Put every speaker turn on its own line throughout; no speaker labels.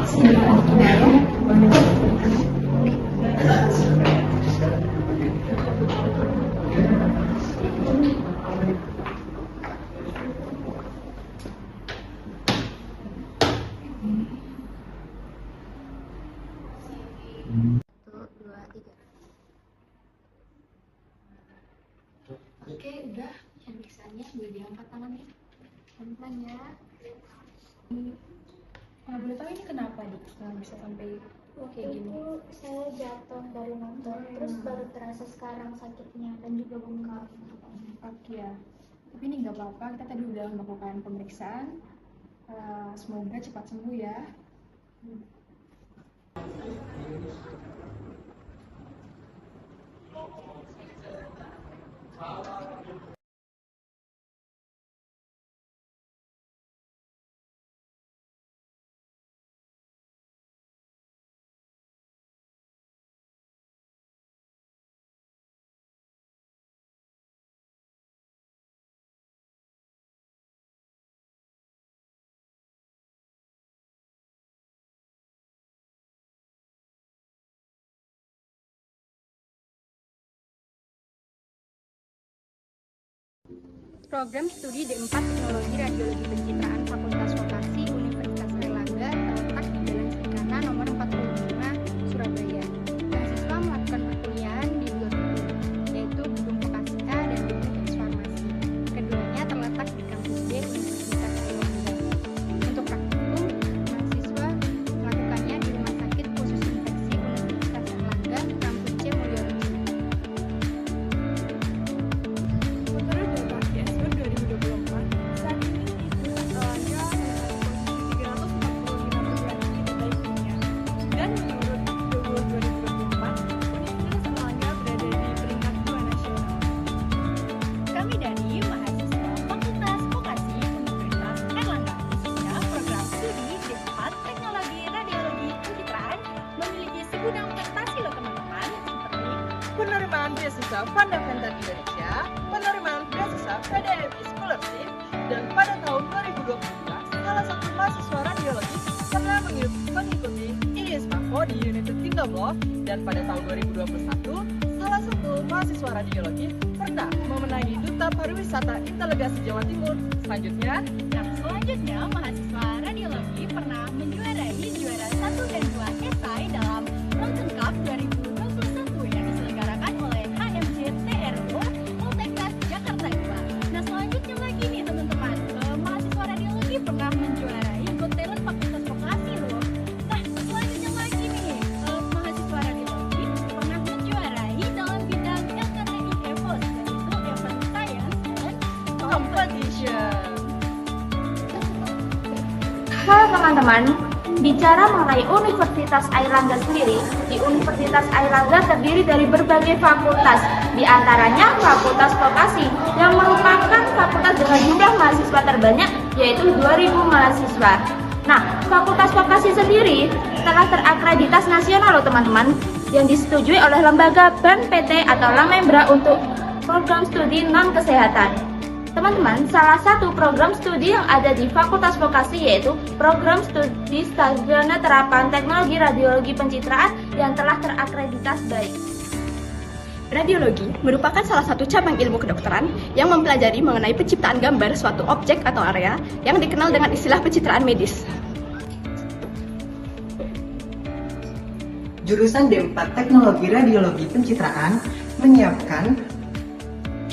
Sini adik kita ya.
Oke, udah pemeriksaannya boleh diangkat tangannya. Pelan-pelan ya.
Nah, boleh tahu ini kenapa dik bisa sampai kayak gini?
Itu saya jatuh dari motor, terus baru terasa sekarang sakitnya dan juga bengkak.
Oke ya. Tapi ini nggak apa-apa, kita tadi udah melakukan pemeriksaan. Semoga cepat sembuh ya.
Program Studi D4 Teknologi Radiologi Pencitraan Fakultas Vokasi Universitas Airlangga terletak di Jalan Srikana nomor 45 Surabaya. Mahasiswa melakukan perkuliahan di dua gedung, yaitu Gedung Vokasi A dan Gedung Teknik Farmasi. Keduanya terletak di kampus B Universitas Airlangga. Untuk praktikum, mahasiswa melakukannya di Rumah Sakit Khusus Infeksi Universitas Airlangga, kampus C Mulyorejo.
Menurut data ISO 2024, saat ini Indonesia memiliki posisi 345 provinsi terbaik dunia. Dan menurut Google 2024, Universitas Airlangga berada di peringkat 2 nasional. Kami dari mahasiswa Fakultas Vokasi Universitas Airlangga, khususnya program studi D4 Teknologi Radiologi Pencitraan, memiliki segudang prestasi loh teman-teman, seperti
penerimaan beasiswa Fundamental Indonesia, penerimaan beasiswa PDMI Scholarship, dan pada tahun 2022, salah satu mahasiswa radiologi pernah mengikuti ISPAVO di unit 13, dan pada tahun 2021, salah satu mahasiswa radiologi pernah memenangi Duta Pariwisata Inteligasi Jawa Timur. Selanjutnya,
mahasiswa radiologi pernah menjuarai juara 1 dan 2 esai dalam London Cup 2021 yang diselenggarakan oleh HMJ TRO Multikas Jakarta 2. Nah, selanjutnya lagi nih teman-teman, mahasiswa radiologi pernah menjuarai Got Talent Fakultas Vokasi loh. Nah, selanjutnya lagi nih, mahasiswa radiologi pernah menjuarai dalam bidang LKTI EVOS, yaitu Event Science and
competition.
Halo teman-teman, bicara mengenai Universitas Airlangga sendiri, di Universitas Airlangga terdiri dari berbagai fakultas, di antaranya Fakultas Vokasi yang merupakan fakultas dengan jumlah mahasiswa terbanyak, yaitu 2000 mahasiswa. Nah, Fakultas Vokasi sendiri telah terakreditasi nasional loh teman-teman, yang disetujui oleh lembaga BAN PT atau Lamembra untuk program studi non-kesehatan. Teman-teman, salah satu program studi yang ada di Fakultas Vokasi yaitu program studi sarjana terapan teknologi radiologi pencitraan yang telah terakreditasi baik.
Radiologi merupakan salah satu cabang ilmu kedokteran yang mempelajari mengenai penciptaan gambar suatu objek atau area yang dikenal dengan istilah pencitraan medis.
Jurusan D4 Teknologi Radiologi Pencitraan menyiapkan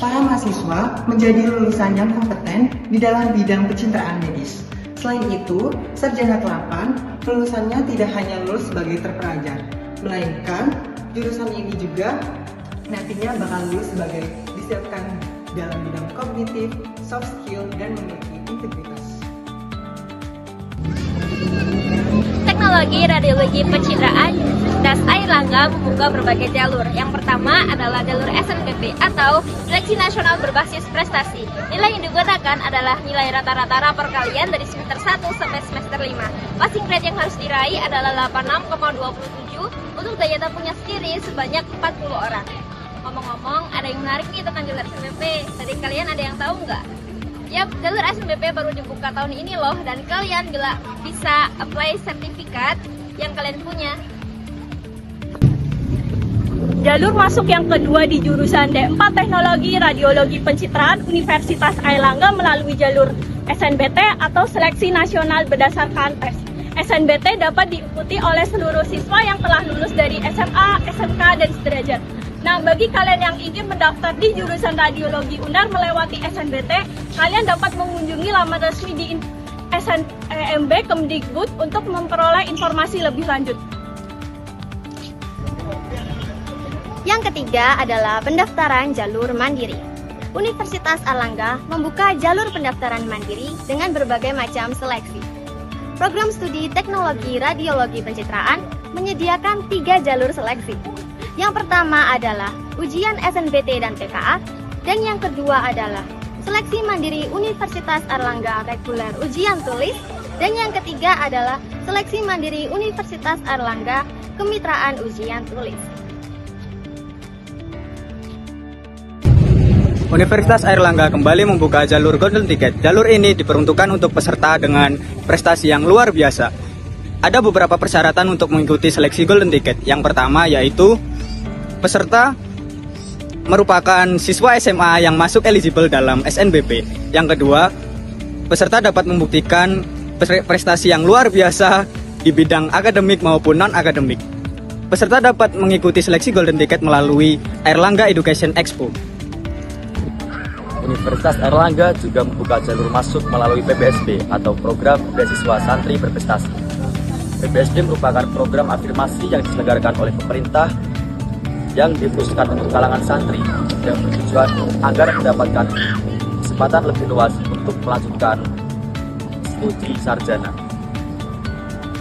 para mahasiswa menjadi lulusan yang kompeten di dalam bidang pencitraan medis. Selain itu, sarjana terapan lulusannya tidak hanya lulus sebagai terpelajar, melainkan jurusan ini juga nantinya bakal lulus sebagai disiapkan dalam bidang kognitif, soft skill, dan memiliki integritas.
Teknologi Radiologi Pencitraan Universitas Airlangga membuka berbagai jalur. Yang pertama adalah jalur SNPP atau Seleksi Nasional Berbasis Prestasi. Nilai yang digunakan adalah nilai rata-rata rapor kalian dari semester 1 sampai semester 5. Passing grade yang harus diraih adalah 86,27 untuk daya tampungnya sendiri sebanyak 40 orang. Ngomong-ngomong, ada yang menarik nih tentang jalur SNPP. Dari kalian ada yang tahu nggak?
Yap, jalur SNBP baru dibuka tahun ini loh, dan kalian bisa apply sertifikat yang kalian punya.
Jalur masuk yang kedua di jurusan D4 Teknologi Radiologi Pencitraan Universitas Airlangga melalui jalur SNBT atau Seleksi Nasional Berdasarkan Tes. SNBT dapat diikuti oleh seluruh siswa yang telah lulus dari SMA, SMK, dan sederajat. Nah, bagi kalian yang ingin mendaftar di jurusan Radiologi UNAR melewati SNBT, kalian dapat mengunjungi laman resmi di SNMB Kemdikbud untuk memperoleh informasi lebih lanjut.
Yang ketiga adalah pendaftaran jalur mandiri. Universitas Airlangga membuka jalur pendaftaran mandiri dengan berbagai macam seleksi. Program studi Teknologi Radiologi Pencitraan menyediakan 3 jalur seleksi. Yang pertama adalah ujian SNBT dan TKA, dan yang kedua adalah seleksi mandiri Universitas Airlangga reguler ujian tulis, dan yang ketiga adalah seleksi mandiri Universitas Airlangga kemitraan ujian tulis.
Universitas Airlangga kembali membuka jalur Golden Ticket. Jalur ini diperuntukkan untuk peserta dengan prestasi yang luar biasa. Ada beberapa persyaratan untuk mengikuti seleksi Golden Ticket. Yang pertama yaitu peserta merupakan siswa SMA yang masuk eligible dalam SNBP. Yang kedua, peserta dapat membuktikan prestasi yang luar biasa di bidang akademik maupun non-akademik. Peserta dapat mengikuti seleksi Golden Ticket melalui Airlangga Education Expo.
Universitas Airlangga juga membuka jalur masuk melalui PBSD atau Program Beasiswa Santri Berprestasi. PBSD merupakan program afirmasi yang diselenggarakan oleh pemerintah yang dikhususkan untuk kalangan santri yang bertujuan agar mendapatkan kesempatan lebih luas untuk melanjutkan studi sarjana.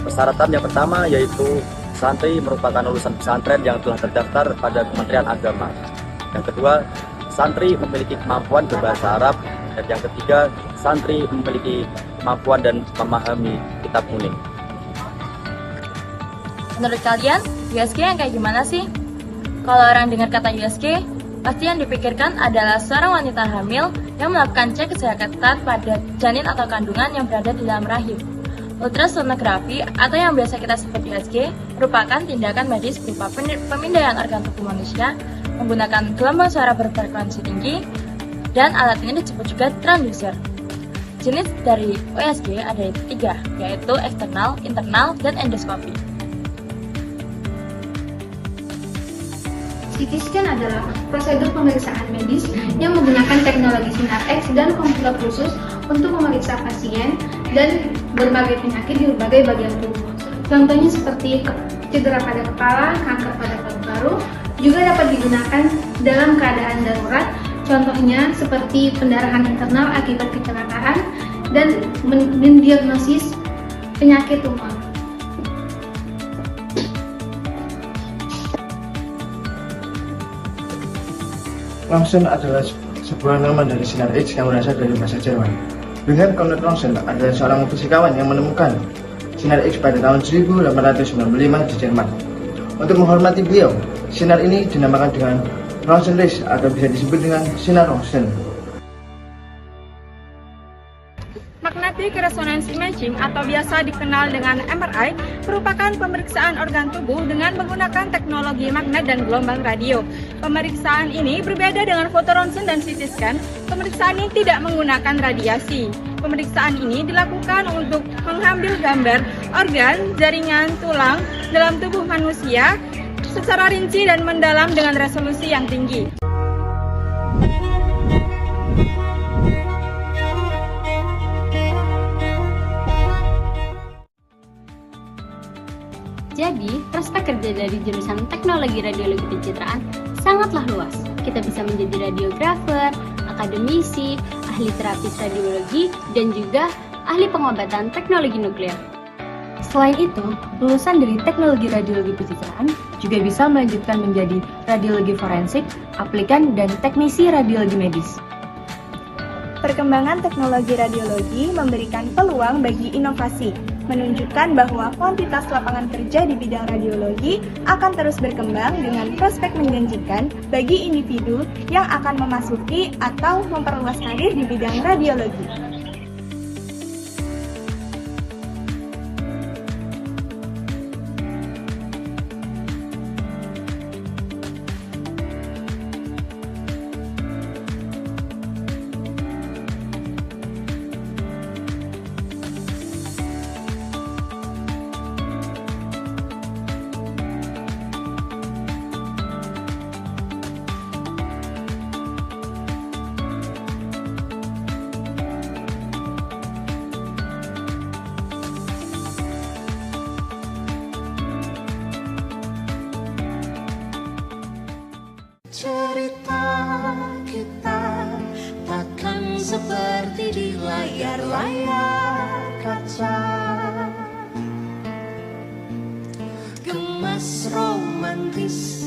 Persyaratan yang pertama yaitu santri merupakan lulusan pesantren yang telah terdaftar pada Kementerian Agama. Yang kedua, santri memiliki kemampuan berbahasa Arab, dan yang ketiga, santri memiliki kemampuan dan memahami kitab kuning.
Menurut kalian, USG yang kayak gimana sih? Kalau orang dengar kata USG, pasti yang dipikirkan adalah seorang wanita hamil yang melakukan cek kesehatan pada janin atau kandungan yang berada di dalam rahim. Ultrasonografi atau yang biasa kita sebut USG merupakan tindakan medis berupa pemindaian organ tubuh manusia menggunakan gelombang suara berfrekuensi tinggi, dan alat ini disebut juga transducer. Jenis dari USG ada 3, yaitu eksternal, internal, dan endoskopi.
CT scan adalah prosedur pemeriksaan medis yang menggunakan teknologi sinar X dan komputer khusus untuk memeriksa pasien dan berbagai penyakit di berbagai bagian tubuh. Contohnya seperti cedera pada kepala, kanker pada paru-paru, juga dapat digunakan dalam keadaan darurat, contohnya seperti pendarahan internal akibat kecelakaan dan mendiagnosis penyakit tumor.
Röntgen adalah sebuah nama dari sinar X yang berasal dari bahasa Jerman. Wilhelm Conrad Röntgen adalah seorang fisikawan yang menemukan sinar X pada tahun 1895 di Jerman. Untuk menghormati beliau, sinar ini dinamakan dengan Röntgenlicht atau bisa disebut dengan sinar Röntgen.
Magnetic Resonance Imaging atau biasa dikenal dengan MRI merupakan pemeriksaan organ tubuh dengan menggunakan teknologi magnet dan gelombang radio. Pemeriksaan ini berbeda dengan fotoronsen dan CT scan. Pemeriksaan ini tidak menggunakan radiasi. Pemeriksaan ini dilakukan untuk mengambil gambar organ, jaringan, tulang dalam tubuh manusia secara rinci dan mendalam dengan resolusi yang tinggi.
Jadi, prospek kerja dari jurusan Teknologi Radiologi Pencitraan sangatlah luas. Kita bisa menjadi radiografer, akademisi, ahli terapis radiologi, dan juga ahli pengobatan teknologi nuklir.
Selain itu, lulusan dari Teknologi Radiologi Pencitraan juga bisa melanjutkan menjadi radiologi forensik, aplikan, dan teknisi radiologi medis.
Perkembangan teknologi radiologi memberikan peluang bagi inovasi. menunjukkan bahwa kuantitas lapangan kerja di bidang radiologi akan terus berkembang dengan prospek menjanjikan bagi individu yang akan memasuki atau memperluas karir di bidang radiologi.
Cerita kita takkan seperti di layar-layar kaca, gemas romantis